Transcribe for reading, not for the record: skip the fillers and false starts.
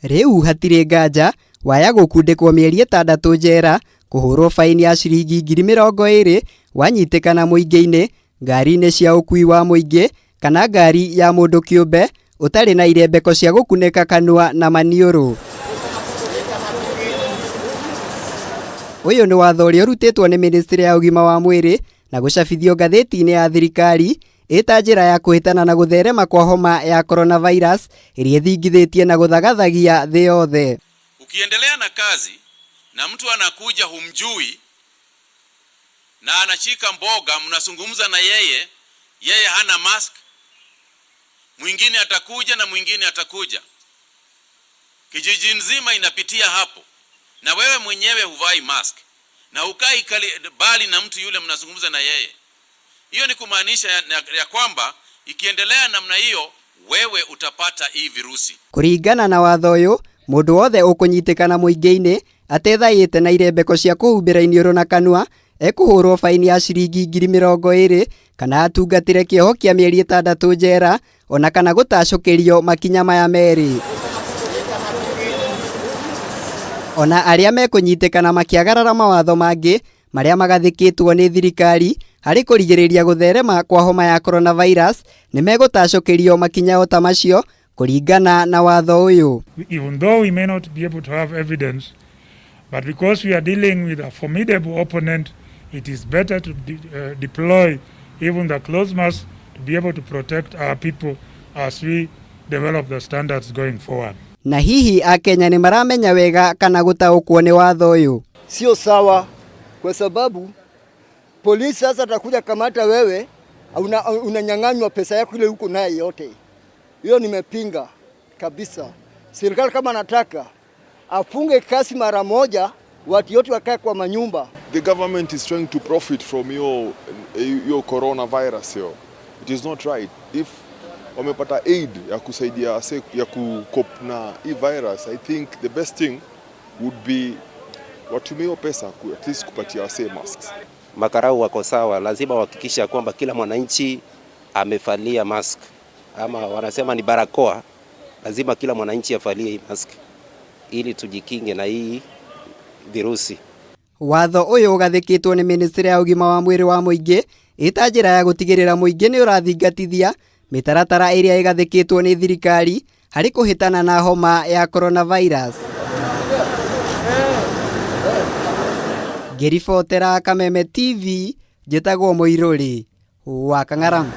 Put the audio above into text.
Riu hatire nganja waya gukundikwo mieri 6 njera kuhurwo faini ya ciringi 20,000 wanyitikana muingi-ini ngari-ini cia ukui wa muingi kana ngari ya mundu kiumbe utari na irembeko cia gukuneka kanua na maniuru. Uyu ni watho uria urutitwo ni ministry ya ugima wa mwiri na gucabithio ngatheti-ini ya thirikari ita njira ya kuhitana na gutherema kwa homa ya coronavirus iria ithingithitie na guthagathagia thi yothe. Ukiendelea na kazi na mtu anakuja humjui na anashika mboga, mnazungumza na yeye hana mask, mwingine atakuja na mwingine atakuja, kijiji nzima inapitia hapo, na wewe mwenyewe huvai mask na ukai bali na mtu yule mnazungumza na yeye. Hiyo ni kumaanisha ya kwamba ikiendelea namna hiyo wewe utapata hii virusi. Kuringana na watho uyu, mundu wothe ukunyitikana muingi-ini atethaite na irembeko cia kuhumbira iniuru na kanua ekuhurwo faini ya ciringi 20,000 kana atungatire kioho kia mieri 6 njera ona kana gutacokerio makinya maya meri. Ona aria mekunyitikana makiagarara mawatho mangi maria magathikitwo ni thirikari hari kurigiriria gutherema kwa homa ya coronavirus ni megutacokerio makinya o ta macio kuringana na watho uyu. Even though we may not be able to have evidence, but because we are dealing with a formidable opponent, it is better to deploy even the close mask to be able to protect our people as we develop the standards going forward. Na hihi Akenya ni maramenya wega kana gutaukwo ni watho uyu? Sio sawa, kwa sababu polisi sasa atakuja kamata wewe unanyang'anywa pesa yako ile huko naye yote. Hiyo nimepinga kabisa. Serikali kama nataka afunge kasi mara moja, watu yote wakae kwa manyumba. The government is trying to profit from your coronavirus. It is not right. If wamepata aid ya kusaidia ya kukop na hii virus, I think the best thing would be watumie pesa at least kupatia wase masks. Makarau wako sawa, lazima wahakikisha kwamba kila mwananchi amevalia mask, ama wanasema ni barakoa, lazima kila mwananchi afalie hii mask ili tujikinge na hii virusi. Watho uyu ugathikitwo ni ministry ya ugima wa mwiri wa muingi ita njira ya gutigirira muingi ni urathingatithia mitaratara iria igathikitwo ni thirikari hari kuhitana na homa ya coronavirus. Ngiribotera Kameme TV, njitagwo Muiruri wa Kang'aramu.